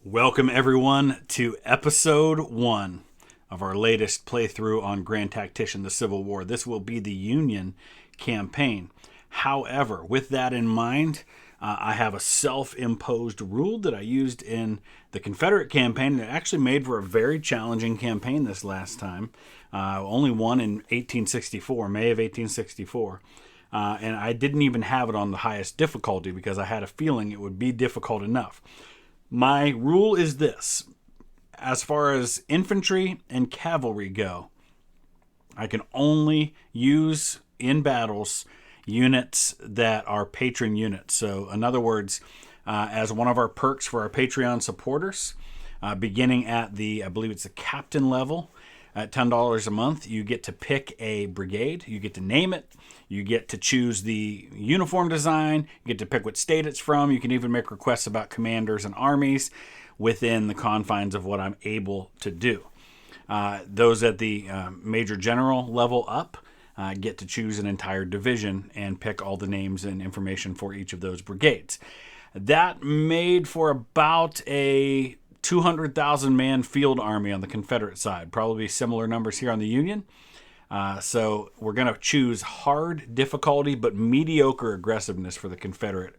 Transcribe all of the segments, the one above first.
Welcome everyone to episode 1 of our latest playthrough on Grand Tactician, the Civil War. This will be the Union campaign. However, with that in mind, I have a self-imposed rule that I used in the Confederate campaign that actually made for a very challenging campaign this last time. Only won in 1864, May of 1864. And I didn't even have it on the highest difficulty because I had a feeling it would be difficult enough. My rule is this: as far as infantry and cavalry go, I can only use in battles units that are patron units. So in other words, as one of our perks for our Patreon supporters, beginning at I believe it's the captain level, at $10 a month, you get to pick a brigade. You get to name it. You get to choose the uniform design. You get to pick what state it's from. You can even make requests about commanders and armies within the confines of what I'm able to do. Those at the Major General level up get to choose an entire division and pick all the names and information for each of those brigades. That made for about a 200,000 man field army on the Confederate side. Probably similar numbers here on the Union. So we're going to choose hard difficulty but mediocre aggressiveness for the Confederate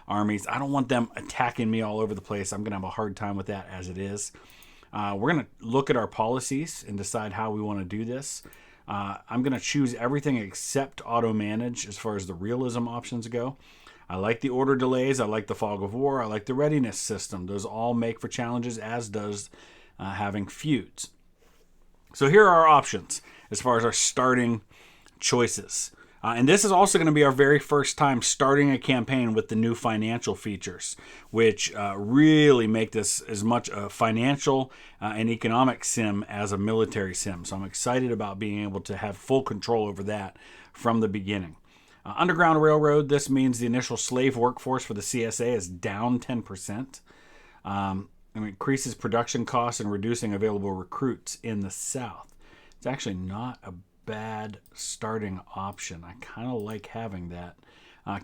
armies. I don't want them attacking me all over the place. I'm going to have a hard time with that as it is. We're going to look at our policies and decide how we want to do this. I'm going to choose everything except auto manage as far as the realism options go. I like the order delays. I like the fog of war. I like the readiness system. Those all make for challenges, as does having feuds. So here are our options as far as our starting choices. And this is also going to be our very first time starting a campaign with the new financial features, which really make this as much a financial and economic sim as a military sim. So I'm excited about being able to have full control over that from the beginning. Underground Railroad, this means the initial slave workforce for the CSA is down 10%. And increases production costs and reducing available recruits in the South. It's actually not a bad starting option. I kind of like having that.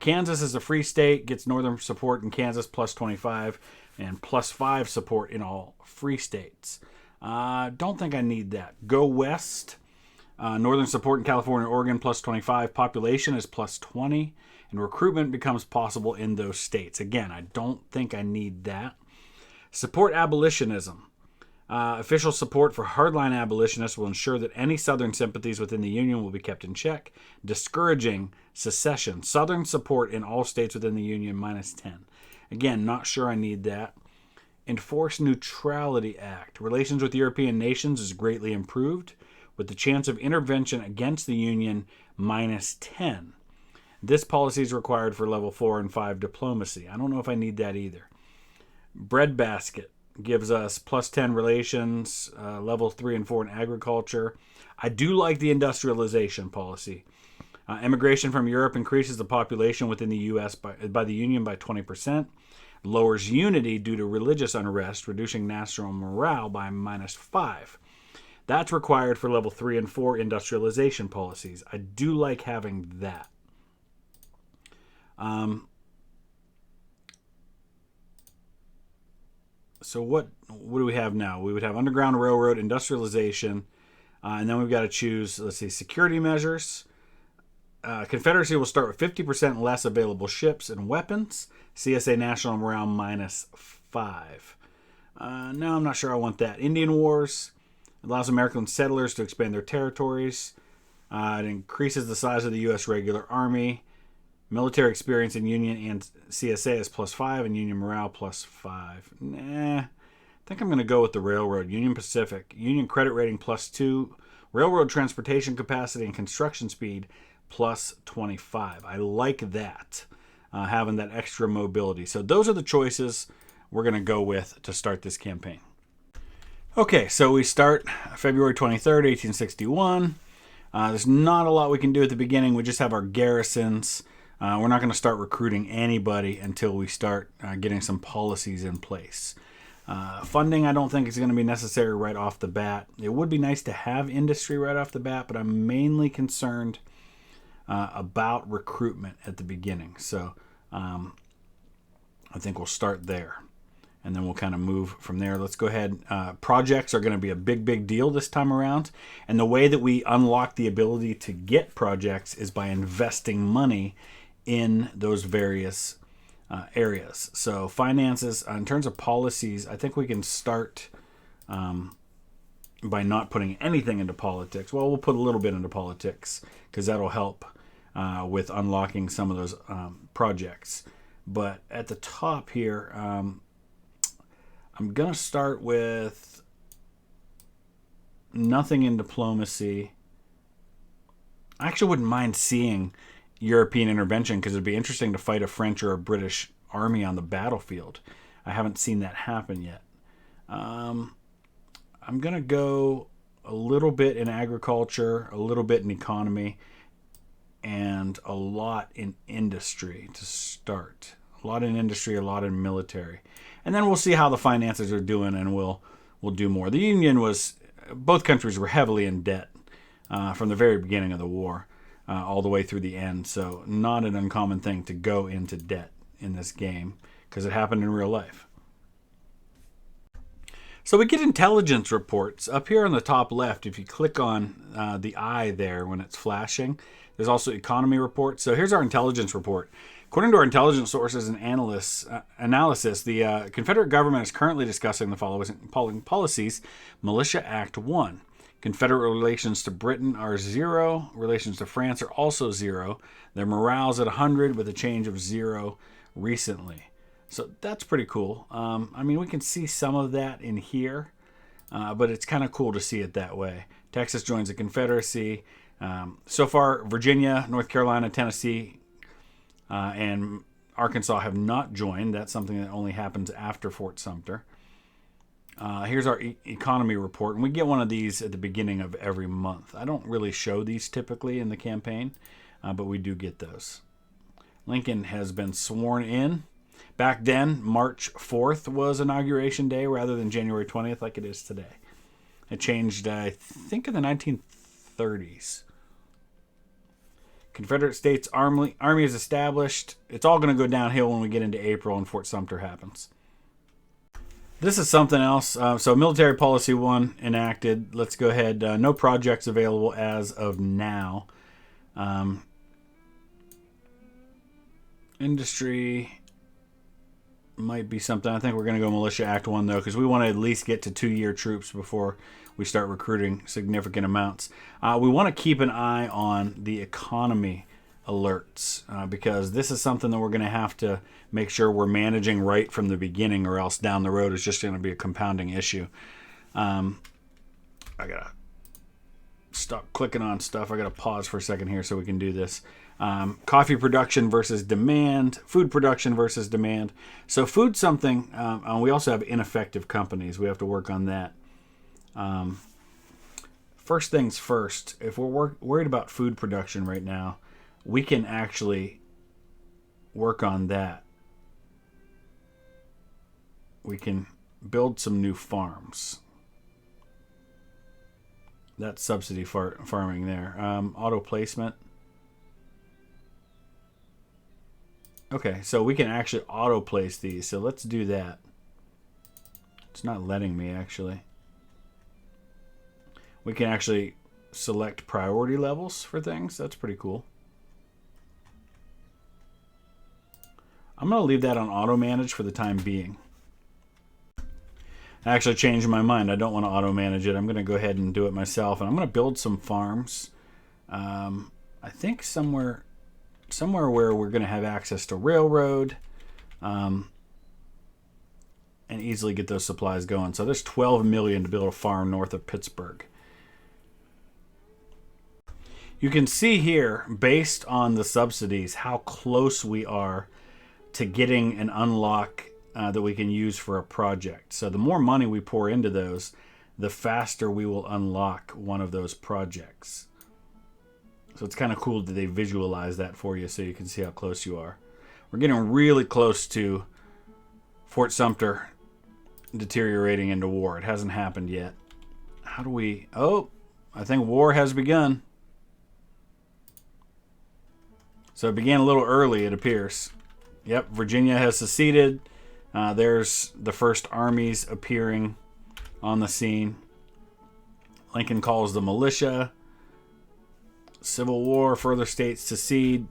Kansas is a free state, gets northern support in Kansas plus 25 and plus 5 support in all free states. Don't think I need that. Go west. Northern support in California and Oregon plus 25. Population is plus 20. And recruitment becomes possible in those states. Again, I don't think I need that. Support abolitionism. Official support for hardline abolitionists will ensure that any Southern sympathies within the Union will be kept in check, discouraging secession. Southern support in all states within the Union minus 10. Again, not sure I need that. Enforce Neutrality Act. Relations with European nations is greatly improved, with the chance of intervention against the Union minus 10. This policy is required for level 4 and 5 diplomacy. I don't know if I need that either. Breadbasket gives us plus 10 relations, level 3 and 4 in agriculture. I do like the industrialization policy. Immigration from Europe increases the population within the U.S. by the Union by 20%. Lowers unity due to religious unrest, reducing national morale by minus 5. That's required for level 3 and 4 industrialization policies. I do like having that. So what do we have now? We would have Underground Railroad, industrialization, and then we've got to choose, let's see, security measures. Confederacy will start with 50% less available ships and weapons. CSA national morale minus 5. No, I'm not sure I want that. Indian Wars. It allows American settlers to expand their territories. It increases the size of the U.S. regular army. Military experience in Union and CSA is plus 5 and Union morale plus 5. Nah, I think I'm going to go with the railroad. Union Pacific. Union credit rating plus 2. Railroad transportation capacity and construction speed plus 25. I like that, having that extra mobility. So those are the choices we're going to go with to start this campaign. Okay, so we start February 23rd, 1861. There's not a lot we can do at the beginning. We just have our garrisons. We're not going to start recruiting anybody until we start getting some policies in place. Funding, I don't think is going to be necessary right off the bat. It would be nice to have industry right off the bat, but I'm mainly concerned about recruitment at the beginning. So I think we'll start there. and then we'll kind of move from there. Let's go ahead. Projects are going to be a big deal this time around, and the way that we unlock the ability to get projects is by investing money in those various areas. So finances, in terms of policies, I think we can start by not putting anything into politics. Well, we'll put a little bit into politics because that'll help with unlocking some of those projects. But at the top here, I'm going to start with nothing in diplomacy. I actually wouldn't mind seeing European intervention because it'd be interesting to fight a French or a British army on the battlefield. I haven't seen that happen yet. I'm going to go a little bit in agriculture, a little bit in economy, and a lot in industry to start. A lot in industry, a lot in military. And then we'll see how the finances are doing, and we'll do more. The Union both countries were heavily in debt from the very beginning of the war all the way through the end. So not an uncommon thing to go into debt in this game because it happened in real life. So we get intelligence reports. Up here on the top left, if you click on the eye there when it's flashing, there's also economy reports. So here's our intelligence report. According to our intelligence sources and analysis, the Confederate government is currently discussing the following policies. Militia Act 1. Confederate relations to Britain are 0. Relations to France are also 0. Their morale's at 100 with a change of 0 recently. So that's pretty cool. I mean, we can see some of that in here, but it's kind of cool to see it that way. Texas joins the Confederacy. So far, Virginia, North Carolina, Tennessee, and Arkansas have not joined. That's something that only happens after Fort Sumter. Here's our economy report, and we get one of these at the beginning of every month. I don't really show these typically in the campaign, but we do get those. Lincoln has been sworn in. Back then, March 4th was Inauguration Day rather than January 20th like it is today. It changed, I think, in the 1930s. Confederate States Army is established. It's all going to go downhill when we get into April and Fort Sumter happens. This is something else. So Military Policy 1 enacted. Let's go ahead. No projects available as of now. Industry might be something. I think we're going to go Militia Act 1, though, because we want to at least get to 2-year troops before we start recruiting significant amounts. We want to keep an eye on the economy alerts because this is something that we're going to have to make sure we're managing right from the beginning, or else down the road it's just going to be a compounding issue. I got to stop clicking on stuff. I got to pause for a second here so we can do this. Coffee production versus demand, food production versus demand. So food's something, we also have ineffective companies. We have to work on that. First things first, if we're worried about food production right now, we can actually work on that. We can build some new farms. That's subsidy farming there. Auto placement. Okay, so we can actually auto place these. So let's do that. It's not letting me actually. We can actually select priority levels for things. That's pretty cool. I'm going to leave that on auto manage for the time being. I actually changed my mind. I don't want to auto manage it. I'm going to go ahead and do it myself. And I'm going to build some farms. I think somewhere where we're going to have access to railroad and easily get those supplies going. So there's $12 million to build a farm north of Pittsburgh. You can see here, based on the subsidies, how close we are to getting an unlock that we can use for a project. So the more money we pour into those, the faster we will unlock one of those projects. So it's kind of cool that they visualize that for you so you can see how close you are. We're getting really close to Fort Sumter deteriorating into war. It hasn't happened yet. How do we... Oh, I think war has begun. So it began a little early, it appears. Yep, Virginia has seceded. There's the first armies appearing on the scene. Lincoln calls the militia. Civil War, further states secede.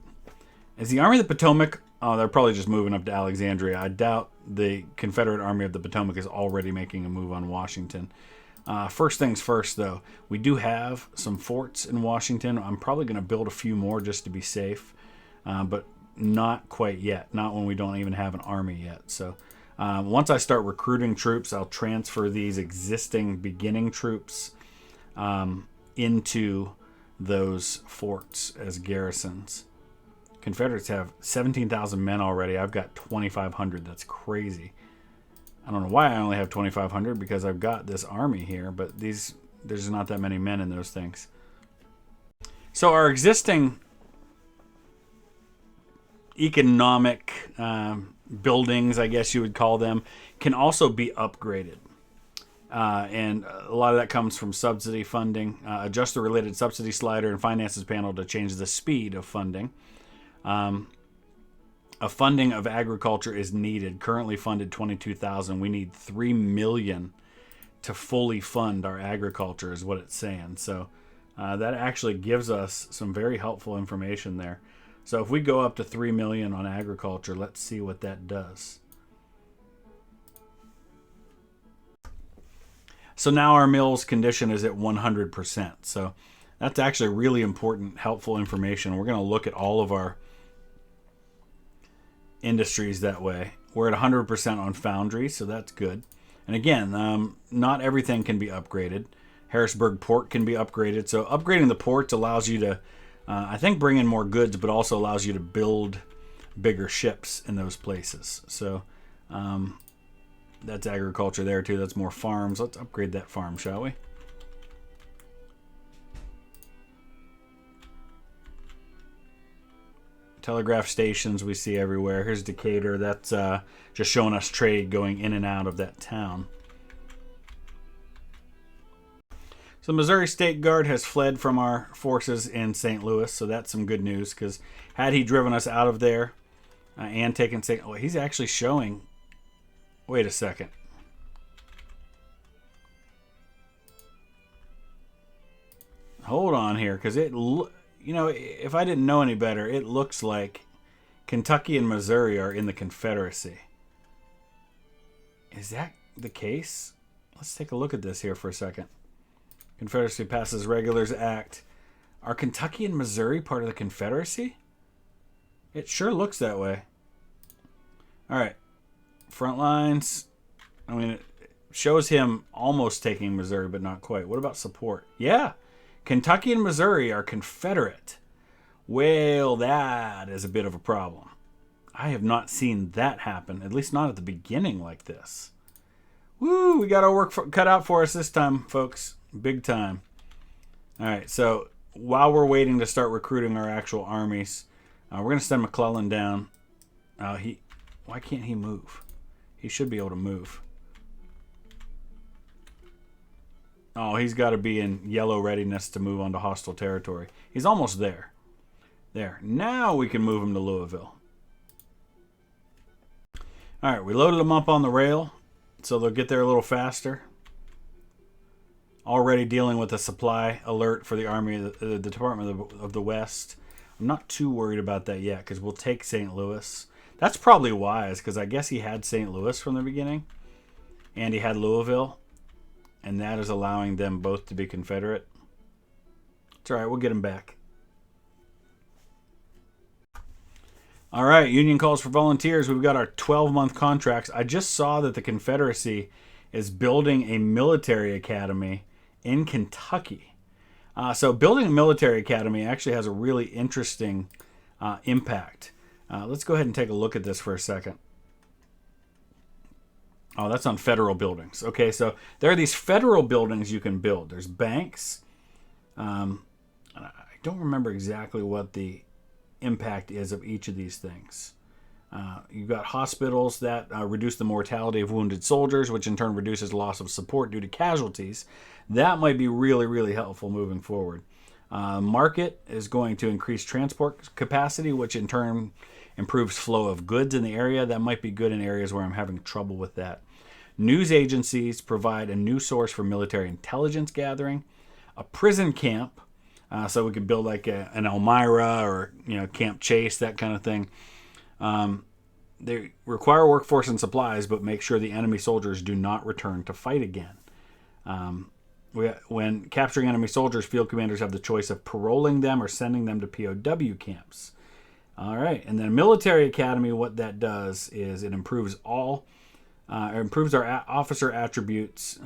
Is the Army of the Potomac... Oh, they're probably just moving up to Alexandria. I doubt the Confederate Army of the Potomac is already making a move on Washington. First things first, though. We do have some forts in Washington. I'm probably going to build a few more just to be safe. But not quite yet. Not when we don't even have an army yet. So once I start recruiting troops, I'll transfer these existing beginning troops into those forts as garrisons. Confederates have 17,000 men already. I've got 2,500. That's crazy. I don't know why I only have 2,500, because I've got this army here, but there's not that many men in those things. So our existing economic buildings, I guess you would call them, can also be upgraded. And a lot of that comes from subsidy funding. Adjust the related subsidy slider and finances panel to change the speed of funding. A funding of agriculture is needed. Currently funded 22,000. We need 3 million to fully fund our agriculture, is what it's saying. So that actually gives us some very helpful information there. So if we go up to 3 million on agriculture, let's see what that does. So now our mill's condition is at 100%. So that's actually really important, helpful information. We're going to look at all of our industries that way. We're at 100% on foundry, so that's good. And again, not everything can be upgraded. Harrisburg Port can be upgraded. So upgrading the ports allows you to, I think, bring in more goods, but also allows you to build bigger ships in those places. So that's agriculture there too. That's more farms. Let's upgrade that farm, shall we? Telegraph stations we see everywhere. Here's Decatur. That's just showing us trade going in and out of that town. So the Missouri State Guard has fled from our forces in St. Louis, so that's some good news, because had he driven us out of there and taken St. Louis, he's actually showing... Wait a second. Hold on here, because you know, if I didn't know any better, it looks like Kentucky and Missouri are in the Confederacy. Is that the case? Let's take a look at this here for a second. Confederacy passes Regulars Act. Are Kentucky and Missouri part of the Confederacy? It sure looks that way. All right. Front lines. I mean, it shows him almost taking Missouri, but not quite. What about support? Yeah. Kentucky and Missouri are Confederate. Well, that is a bit of a problem. I have not seen that happen, at least not at the beginning like this. Woo, we got our work cut out for us this time, folks. Big time. All right, so while we're waiting to start recruiting our actual armies, we're going to send McClellan down. Why can't he move? He should be able to move. Oh, he's got to be in yellow readiness to move onto hostile territory. He's almost there. There. Now we can move him to Louisville. All right, we loaded them up on the rail, so they'll get there a little faster. Already dealing with a supply alert for the Army, the Department of the West. I'm not too worried about that yet, because we'll take St. Louis. That's probably wise, because I guess he had St. Louis from the beginning, and he had Louisville. And that is allowing them both to be Confederate. It's all right. We'll get them back. All right. Union calls for volunteers. We've got our 12-month contracts. I just saw that the Confederacy is building a military academy in Kentucky. So building a military academy actually has a really interesting impact. Let's go ahead and take a look at this for a second. Oh, that's on federal buildings. Okay, so there are these federal buildings you can build. There's banks. I don't remember exactly what the impact is of each of these things. You've got hospitals that reduce the mortality of wounded soldiers, which in turn reduces loss of support due to casualties. That might be really, really helpful moving forward. Market is going to increase transport capacity, which in turn Improves flow of goods in the area. That might be good in areas where I'm having trouble with that. News agencies provide a new source for military intelligence gathering. A prison camp, so we could build like an Elmira or Camp Chase, that kind of thing. They require workforce and supplies, but make sure the enemy soldiers do not return to fight again. When capturing enemy soldiers, field commanders have the choice of paroling them or sending them to POW camps. All right, and then military academy, what that does is it improves our officer attributes.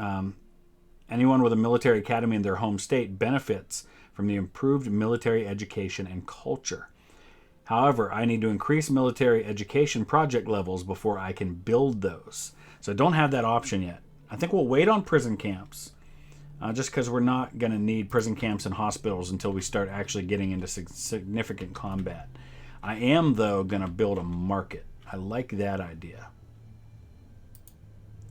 Anyone with a military academy in their home state benefits from the improved military education and culture. However, I need to increase military education project levels before I can build those. So I don't have that option yet. I think we'll wait on prison camps, just because we're not going to need prison camps and hospitals until we start actually getting into significant combat. I am, though, going to build a market. I like that idea,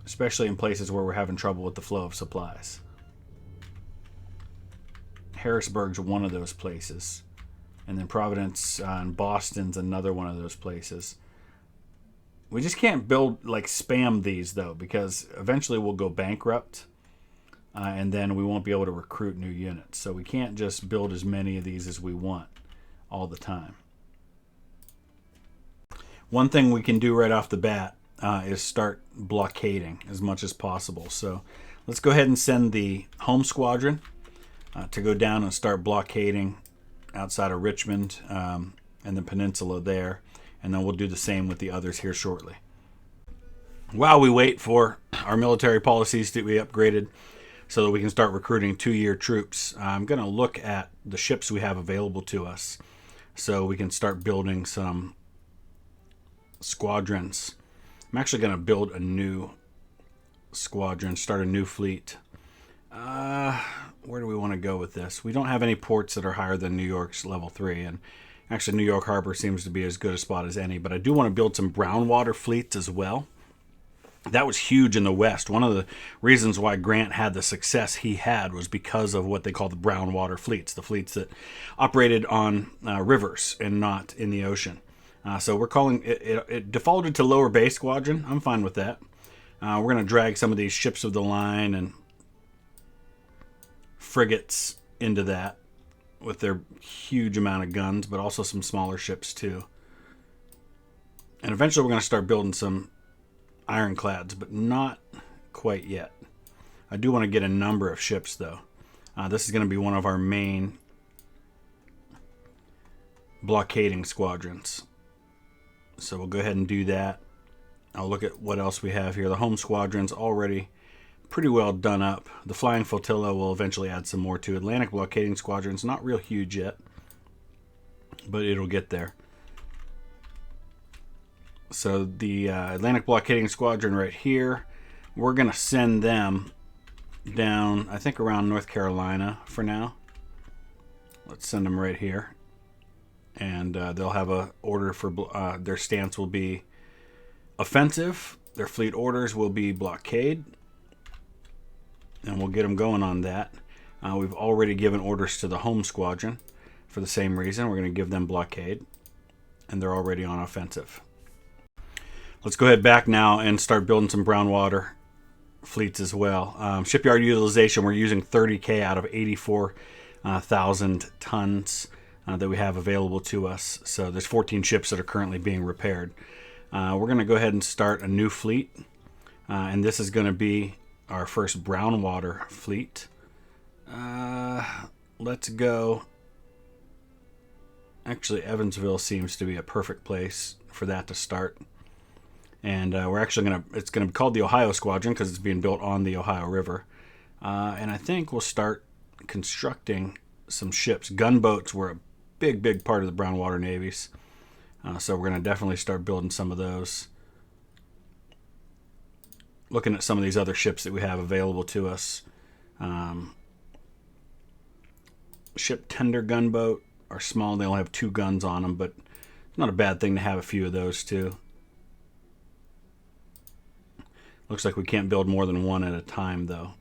especially in places where we're having trouble with the flow of supplies. Harrisburg's one of those places. And then Providence and Boston's another one of those places. We just can't build, spam these, though, because eventually we'll go bankrupt. And then we won't be able to recruit new units. So we can't just build as many of these as we want all the time. One thing we can do right off the bat is start blockading as much as possible. So let's go ahead and send the home squadron to go down and start blockading outside of Richmond and the peninsula there. And then we'll do the same with the others here shortly. While we wait for our military policies to be upgraded so that we can start recruiting 2-year troops, I'm going to look at the ships we have available to us so we can start building some squadrons. I'm actually going to build a new squadron, start a new fleet. Where do we want to go with this? We don't have any ports that are higher than New York's level 3, and actually New York Harbor seems to be as good a spot as any, but I do want to build some brown water fleets as well. That was huge in the West. One of the reasons why Grant had the success he had was because of what they call the brown water fleets, the fleets that operated on rivers and not in the ocean. So we're calling it defaulted to lower base squadron. I'm fine with that. We're going to drag some of these ships of the line and frigates into that with their huge amount of guns, but also some smaller ships too. And eventually we're going to start building some ironclads, but not quite yet. I do want to get a number of ships though. This is going to be one of our main blockading squadrons. So we'll go ahead and do that. I'll look at what else we have here. The home squadron's already pretty well done up. The flying flotilla will eventually add some more to. Atlantic blockading squadron's not real huge yet, but it'll get there. So the Atlantic blockading squadron right here, we're going to send them down, I think around North Carolina for now. Let's send them right here. And they'll have a order for their stance will be offensive. Their fleet orders will be blockade. And we'll get them going on that. We've already given orders to the home squadron for the same reason. We're going to give them blockade. And they're already on offensive. Let's go ahead back now and start building some brown water fleets as well. Shipyard utilization, we're using 30K out of 84,000 tons that we have available to us. So there's 14 ships that are currently being repaired. We're going to go ahead and start a new fleet. And this is going to be our first brown water fleet. Let's go. Actually, Evansville seems to be a perfect place for that to start. And we're actually it's going to be called the Ohio Squadron because it's being built on the Ohio River. And I think we'll start constructing some ships. Gunboats were a big part of the brown water navies. So we're going to definitely start building some of those. Looking at some of these other ships that we have available to us. Ship tender gunboat are small. They only have 2 guns on them, but it's not a bad thing to have a few of those too. Looks like we can't build more than one at a time, though.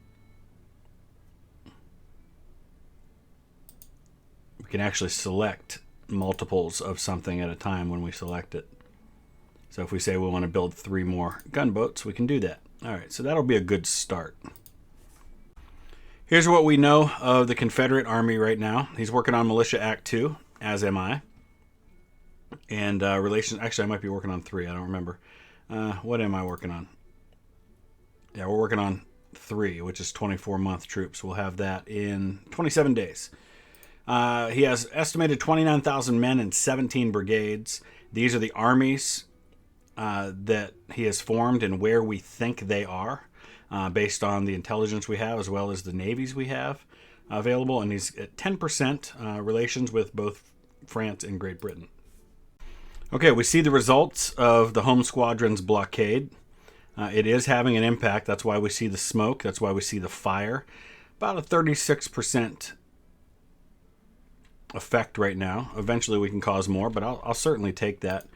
We can actually select multiples of something at a time when we select it. So if we say we want to build 3 more gunboats, we can do that. All right, so that'll be a good start. Here's what we know of the Confederate Army right now. He's working on Militia Act 2, as am I. And relations, actually I might be working on 3, I don't remember. What am I working on? Yeah, we're working on 3, which is 24-month troops. We'll have that in 27 days. He has estimated 29,000 men in 17 brigades. These are the armies that he has formed and where we think they are, based on the intelligence we have as well as the navies we have available. And he's at 10% relations with both France and Great Britain. Okay, we see the results of the home squadron's blockade. It is having an impact. That's why we see the smoke. That's why we see the fire. About a 36% effect right now. Eventually we can cause more, but I'll certainly take that.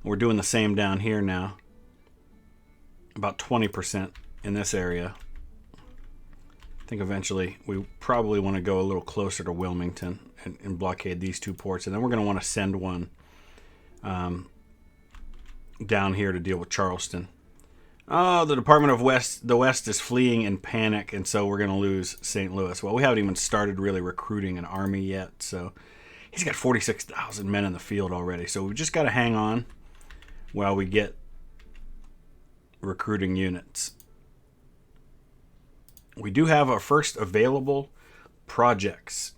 We're doing the same down here now. About 20% in this area. I think eventually we probably want to go a little closer to Wilmington and blockade these 2 ports. And then we're going to want to send one down here to deal with Charleston. Oh, the Department of the West is fleeing in panic, and so we're going to lose St. Louis. Well, we haven't even started really recruiting an army yet, so he's got 46,000 men in the field already. So we've just got to hang on while we get recruiting units. We do have our first available projects.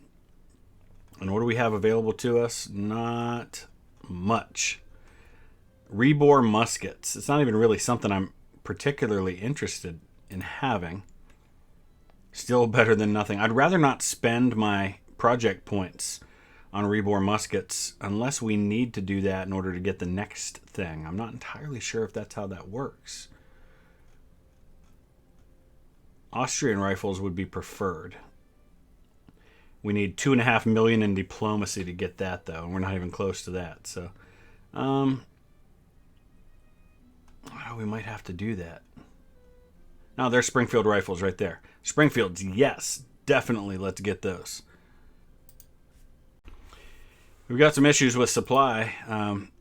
And what do we have available to us? Not much. Rebore muskets. It's not even really something I'm particularly interested in having. Still better than nothing. I'd rather not spend my project points on rebore muskets unless we need to do that in order to get the next thing. I'm not entirely sure if that's how that works. Austrian rifles would be preferred. We need 2.5 million in diplomacy to get that, though, and we're not even close to that. So, we might have to do that. Now, there's Springfield rifles right there. Springfields, yes, definitely. Let's get those. We've got some issues with supply,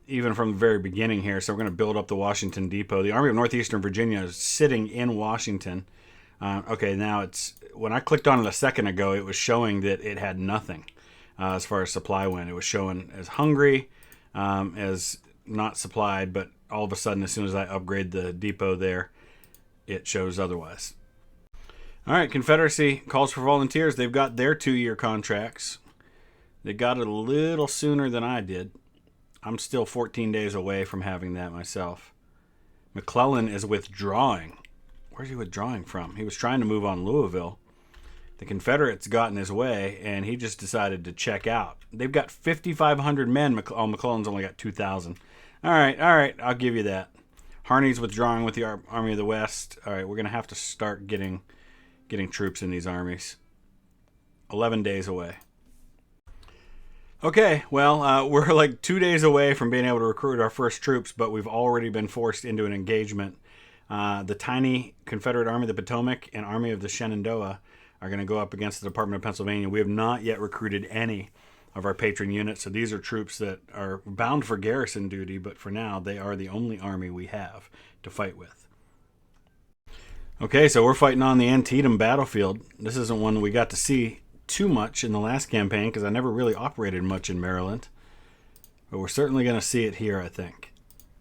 even from the very beginning here. So we're going to build up the Washington Depot. The Army of Northeastern Virginia is sitting in Washington. Okay, now it's when I clicked on it a second ago, it was showing that it had nothing as far as supply went. It was showing as hungry, as not supplied, but all of a sudden, as soon as I upgrade the depot there, it shows otherwise. All right, Confederacy calls for volunteers. They've got their 2-year contracts. They got it a little sooner than I did. I'm still 14 days away from having that myself. McClellan is withdrawing. Where's he withdrawing from? He was trying to move on Louisville. The Confederates got in his way, and he just decided to check out. They've got 5,500 men. McClellan's only got 2,000. All right, I'll give you that. Harney's withdrawing with the Army of the West. All right, we're going to have to start getting troops in these armies. 11 days away. Okay, well, we're like 2 days away from being able to recruit our first troops, but we've already been forced into an engagement. The tiny Confederate Army of the Potomac and Army of the Shenandoah are going to go up against the Department of Pennsylvania. We have not yet recruited any of our patron units, so these are troops that are bound for garrison duty, but for now, they are the only army we have to fight with. Okay, so we're fighting on the Antietam Battlefield. This isn't one we got to see too much in the last campaign because I never really operated much in Maryland, but we're certainly going to see it here, I think.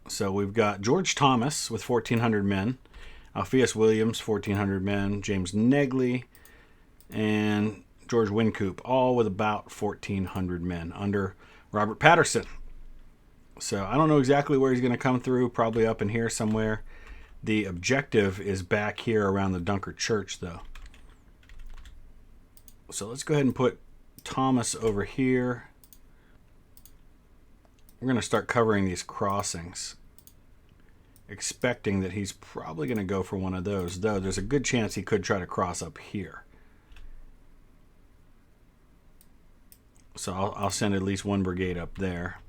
So we've got George Thomas with 1,400 men, Alpheus Williams, 1,400 men, James Negley, and George Wynkoop, all with about 1,400 men under Robert Patterson. So I don't know exactly where he's going to come through, probably up in here somewhere. The objective is back here around the Dunker Church, though. So let's go ahead and put Thomas over here. We're going to start covering these crossings, expecting that he's probably going to go for one of those, though there's a good chance he could try to cross up here. So I'll send at least one brigade up there.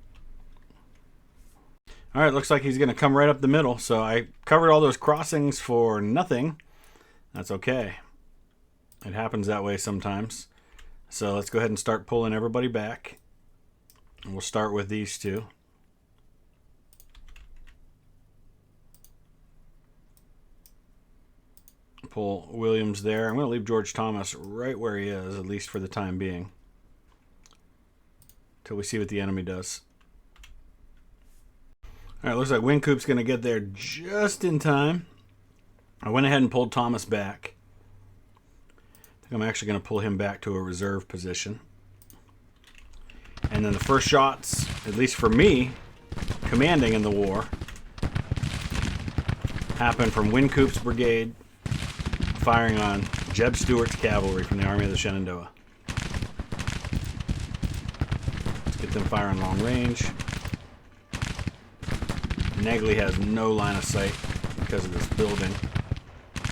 All right, looks like he's going to come right up the middle. So I covered all those crossings for nothing. That's okay. It happens that way sometimes. So let's go ahead and start pulling everybody back. And we'll start with these two. Pull Williams there. I'm going to leave George Thomas right where he is, at least for the time being, till we see what the enemy does. All right, looks like Wincoop's going to get there just in time. I went ahead and pulled Thomas back. I think I'm actually going to pull him back to a reserve position. And then the first shots, at least for me, commanding in the war, happen from Wincoop's brigade, firing on Jeb Stuart's cavalry from the Army of the Shenandoah. Let's get them firing long range. Negley has no line of sight because of this building.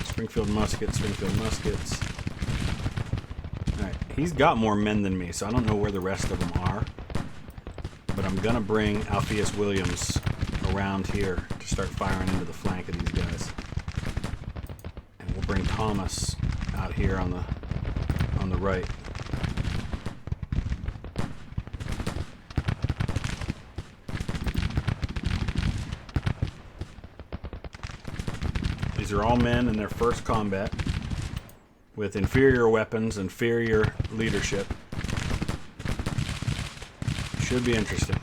Springfield muskets, Springfield muskets. Alright, he's got more men than me, so I don't know where the rest of them are. But I'm going to bring Alpheus Williams around here to start firing into the flank of these guys. We'll bring Thomas out here on the right. These are all men in their first combat with inferior weapons, inferior leadership. Should be interesting.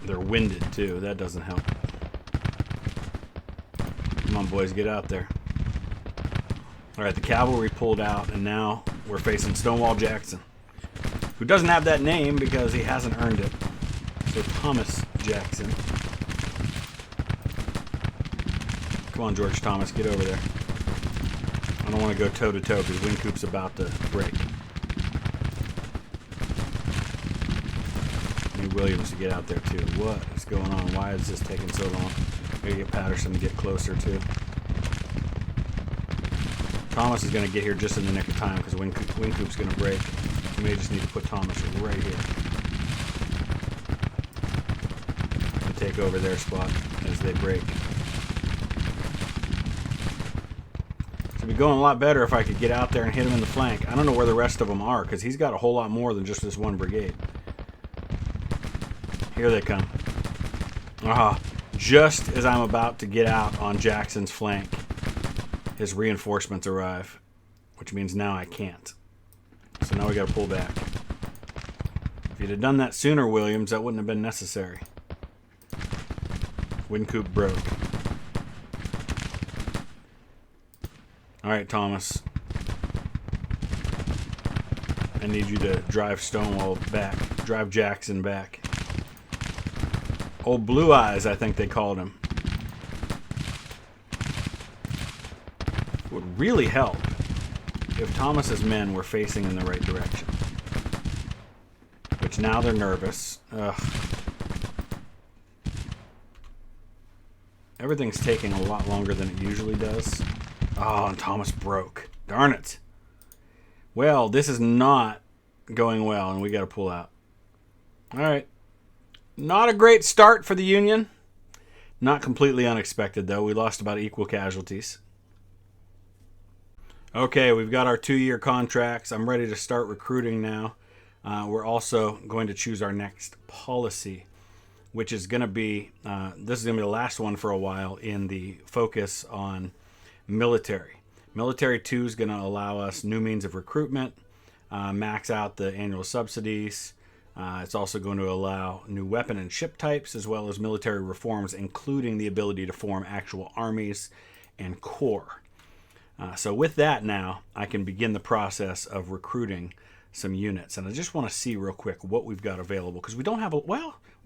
They're winded too. That doesn't help. Come on, boys, get out there. All right, the cavalry pulled out, and now we're facing Stonewall Jackson, who doesn't have that name because he hasn't earned it. So Thomas Jackson. Come on, George Thomas, get over there. I don't want to go toe-to-toe because Wincoop's about to break. I need Williams to get out there, too. What is going on? Why is this taking so long? Gotta get Patterson to get closer too. Thomas is going to get here just in the nick of time because Wincoop's going to break. We may just need to put Thomas right here to take over their spot as they break. It'd be going a lot better if I could get out there and hit him in the flank. I don't know where the rest of them are because he's got a whole lot more than just this one brigade. Here they come. Aha. Just as I'm about to get out on Jackson's flank, his reinforcements arrive, which means now I can't. So now we got to pull back. If you'd have done that sooner, Williams, that wouldn't have been necessary. Wincoop broke. All right, Thomas. I need you to drive Stonewall back. Drive Jackson back. Old Blue Eyes, I think they called him. It would really help if Thomas's men were facing in the right direction. Which now they're nervous. Ugh. Everything's taking a lot longer than it usually does. Oh, and Thomas broke. Darn it. Well, this is not going well, and we got to pull out. All right. Not a great start for the Union. Not completely unexpected, though. We lost about equal casualties. Okay, we've got our 2-year contracts. I'm ready to start recruiting now. We're also going to choose our next policy, which is going to be, this is going to be the last one for a while in the focus on military. Military 2 is going to allow us new means of recruitment, max out the annual subsidies. It's also going to allow new weapon and ship types, as well as military reforms, including the ability to form actual armies and corps. So with that now, I can begin the process of recruiting some units. And I just want to see real quick what we've got available, because we don't have, we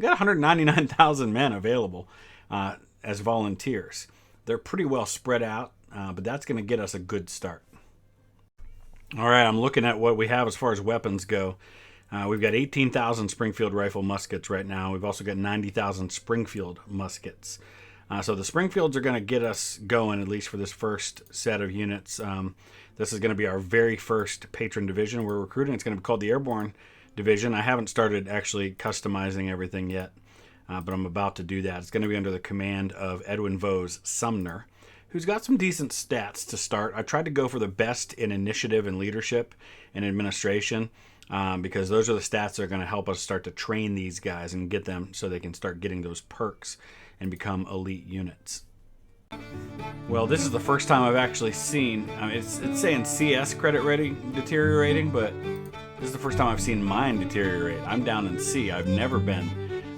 got 199,000 men available as volunteers. They're pretty well spread out, but that's going to get us a good start. All right, I'm looking at what we have as far as weapons go. We've got 18,000 Springfield rifle muskets right now. We've also got 90,000 Springfield muskets. So the Springfields are going to get us going, at least for this first set of units. This is going to be our very first patron division we're recruiting. It's going to be called the Airborne Division. I haven't started actually customizing everything yet, but I'm about to do that. It's going to be under the command of Edwin Vose Sumner, who's got some decent stats to start. I tried to go for the best in initiative and leadership and administration, because those are the stats that are going to help us start to train these guys and get them so they can start getting those perks and become elite units. Well, this is the first time I've actually seen, it's saying CS credit rating deteriorating, but this is the first time I've seen mine deteriorate. I'm down in C. I've never been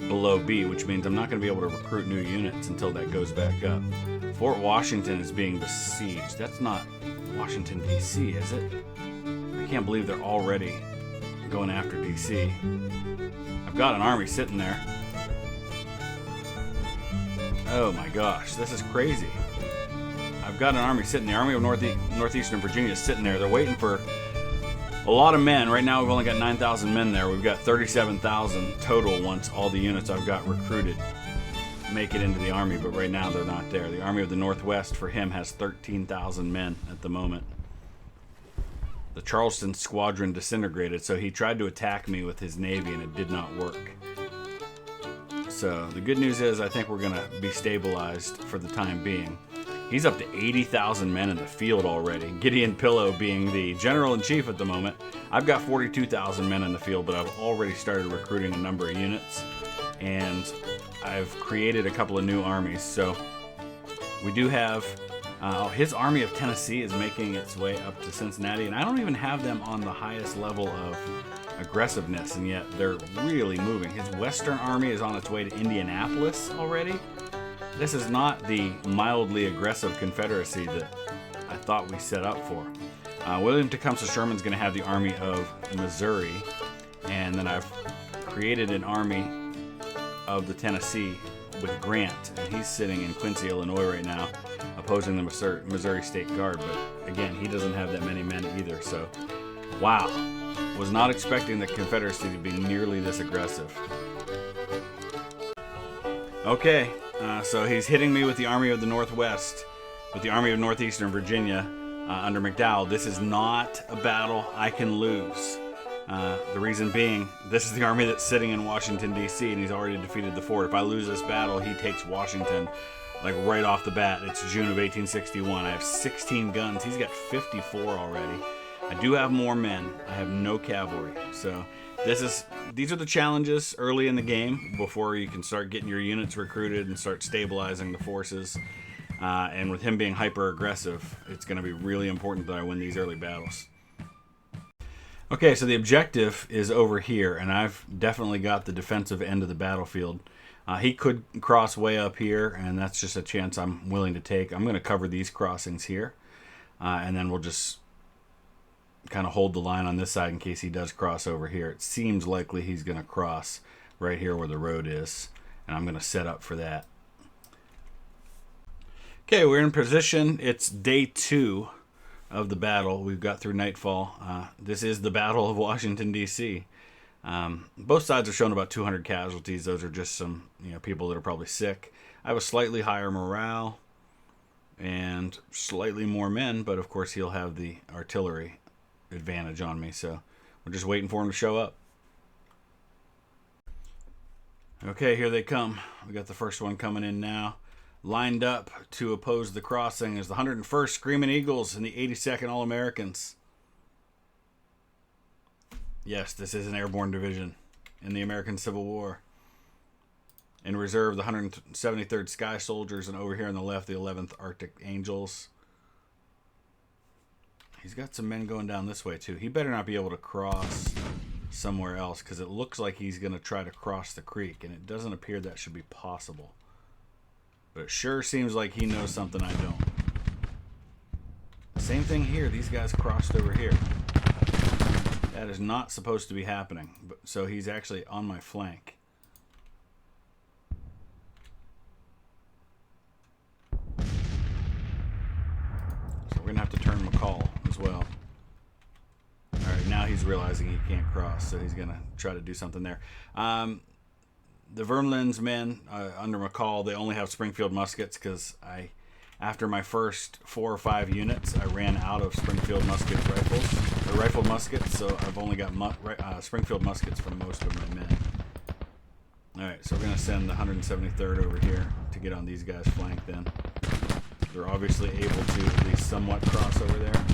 below B, which means I'm not going to be able to recruit new units until that goes back up. Fort Washington is being besieged. That's not Washington, D.C., is it? I can't believe they're already going after D.C. I've got an army sitting there. Oh my gosh, this is crazy. I've got an army sitting there. Army of Northeastern Virginia is sitting there. They're waiting for a lot of men. Right now we've only got 9,000 men there. We've got 37,000 total once all the units I've got recruited make it into the army, but right now they're not there. The Army of the Northwest for him has 13,000 men at the moment. The Charleston Squadron disintegrated, so he tried to attack me with his navy and it did not work. So the good news is I think we're going to be stabilized for the time being. He's up to 80,000 men in the field already. Gideon Pillow being the general-in-chief at the moment. I've got 42,000 men in the field, but I've already started recruiting a number of units. And I've created a couple of new armies. So we do have... his Army of Tennessee is making its way up to Cincinnati. And I don't even have them on the highest level of aggressiveness. And yet they're really moving. His Western Army is on its way to Indianapolis already. This is not the mildly aggressive Confederacy that I thought we set up for. William Tecumseh Sherman's going to have the Army of Missouri, and then I've created an Army of the Tennessee with Grant, and he's sitting in Quincy, Illinois right now, opposing the Missouri State Guard, but again, he doesn't have that many men either, so wow. Was not expecting the Confederacy to be nearly this aggressive. Okay. So he's hitting me with the Army of the Northwest, with the Army of Northeastern Virginia under McDowell. This is not a battle I can lose. The reason being, this is the army that's sitting in Washington, D.C., and he's already defeated the fort. If I lose this battle, he takes Washington, like right off the bat. It's June of 1861. I have 16 guns. He's got 54 already. I do have more men. I have no cavalry. So these are the challenges early in the game before you can start getting your units recruited and start stabilizing the forces. And with him being hyper aggressive, it's going to be really important that I win these early battles. Okay, so the objective is over here, and I've definitely got the defensive end of the battlefield. He could cross way up here, and that's just a chance I'm willing to take. I'm going to cover these crossings here, and then we'll just kind of hold the line on this side in case he does cross over here. It seems likely he's going to cross right here where the road is, and I'm going to set up for that. Okay, we're in position. It's day 2 of the battle. We've got through nightfall. This is the Battle of Washington, D.C. Both sides have shown about 200 casualties. Those are just some people that are probably sick. I have a slightly higher morale and slightly more men, but of course he'll have the artillery advantage on me, so we're just waiting for him to show up. Okay, here they come. We got the first one coming in now. Lined up to oppose the crossing is the 101st Screaming Eagles and the 82nd All-Americans. Yes, this is an airborne division in the American Civil War. In reserve, the 173rd Sky Soldiers, and over here on the left, the 11th Arctic Angels. He's got some men going down this way, too. He better not be able to cross somewhere else, because it looks like he's going to try to cross the creek, and it doesn't appear that should be possible. But it sure seems like he knows something I don't. Same thing here. These guys crossed over here. That is not supposed to be happening. So he's actually on my flank. So we're going to have to turn McCall as well. Alright, now he's realizing he can't cross, so he's going to try to do something there. The Vermlin's men under McCall, they only have Springfield muskets because after my first 4 or 5 units, I ran out of Springfield muskets rifles, or rifled muskets, so I've only got Springfield muskets for most of my men. Alright, so we're going to send the 173rd over here to get on these guys' flank then. They're obviously able to at least somewhat cross over there.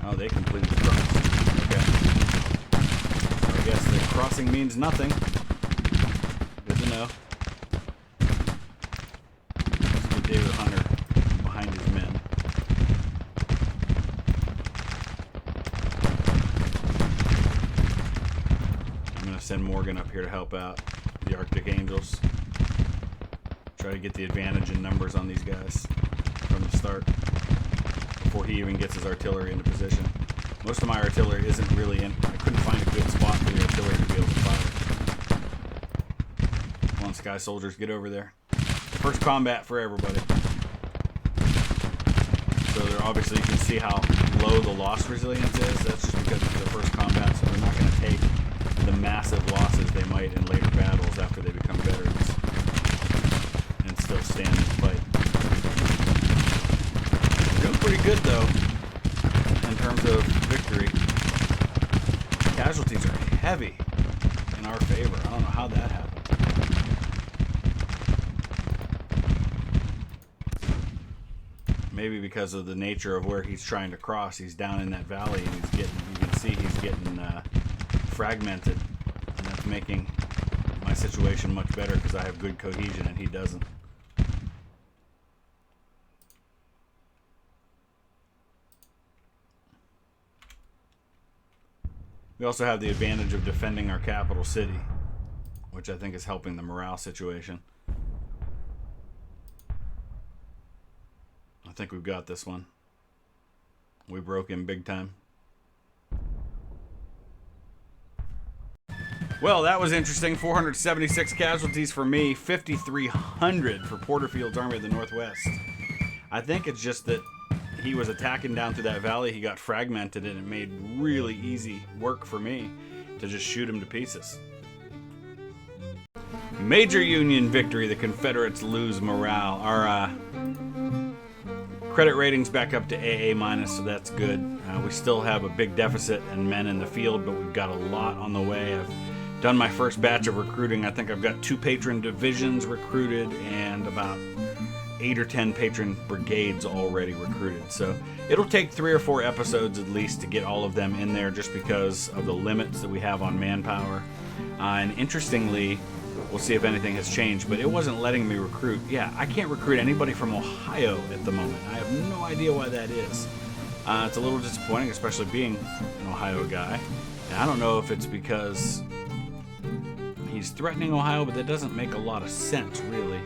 Oh, they completely crossed. Okay. So I guess the crossing means nothing. Good to know. Let's get David Hunter behind his men. I'm going to send Morgan up here to help out the Arctic Angels. Try to get the advantage in numbers on these guys from the start before he even gets his artillery into position. Most of my artillery isn't really in. I couldn't find a good spot for the artillery to be able to fire. Come on, Sky Soldiers, get over there. First combat for everybody. So they're obviously, you can see how low the loss resilience is. That's just because it's their first combat, so they're not going to take the massive losses they might in later battles after they become veterans and still stand and fight. They're doing pretty good, though, in terms of victory. Casualties are heavy in our favor. I don't know how that happened. Maybe because of the nature of where he's trying to cross. He's down in that valley, and he's getting, you can see he's getting fragmented, and that's making my situation much better because I have good cohesion and he doesn't. We also have the advantage of defending our capital city, which I think is helping the morale situation. I think we've got this one. We broke him big time. Well, that was interesting. 476 casualties for me, 5,300 for Porterfield's Army of the Northwest. I think it's just that he was attacking down through that valley. He got fragmented, and it made really easy work for me to just shoot him to pieces. Major Union victory. The Confederates lose morale. Our credit rating's back up to AA-, so that's good. We still have a big deficit in men in the field, but we've got a lot on the way. I've done my first batch of recruiting. I think I've got 2 patron divisions recruited and about 8 or 10 patron brigades already recruited. So it'll take 3 or 4 episodes at least to get all of them in there, just because of the limits that we have on manpower. And interestingly, we'll see if anything has changed, but it wasn't letting me recruit. Yeah, I can't recruit anybody from Ohio at the moment. I have no idea why that is. It's a little disappointing, especially being an Ohio guy. And I don't know if it's because he's threatening Ohio, but that doesn't make a lot of sense, really,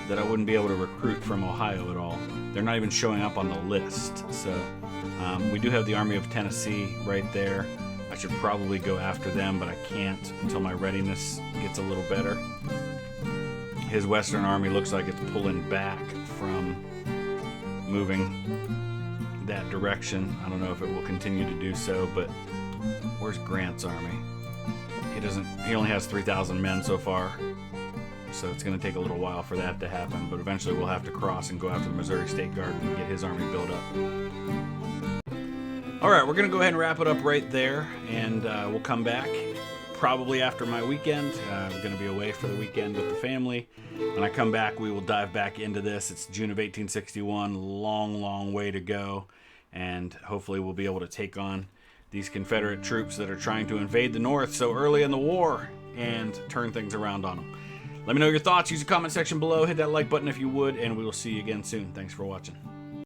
that I wouldn't be able to recruit from Ohio at all. They're not even showing up on the list. So we do have the Army of Tennessee right there. I should probably go after them, but I can't until my readiness gets a little better. His Western Army looks like it's pulling back from moving that direction. I don't know if it will continue to do so, but where's Grant's army? He only has 3,000 men so far, so it's going to take a little while for that to happen, but eventually we'll have to cross and go after the Missouri State Guard and get his army built up. Alright, we're going to go ahead and wrap it up right there, and we'll come back probably after my weekend. We're going to be away for the weekend with the family. When I come back, we will dive back into this. It's June of 1861, long, long way to go, and hopefully we'll be able to take on these Confederate troops that are trying to invade the North so early in the war and turn things around on them. Let me know your thoughts. Use the comment section below. Hit that like button if you would, and we will see you again soon. Thanks for watching.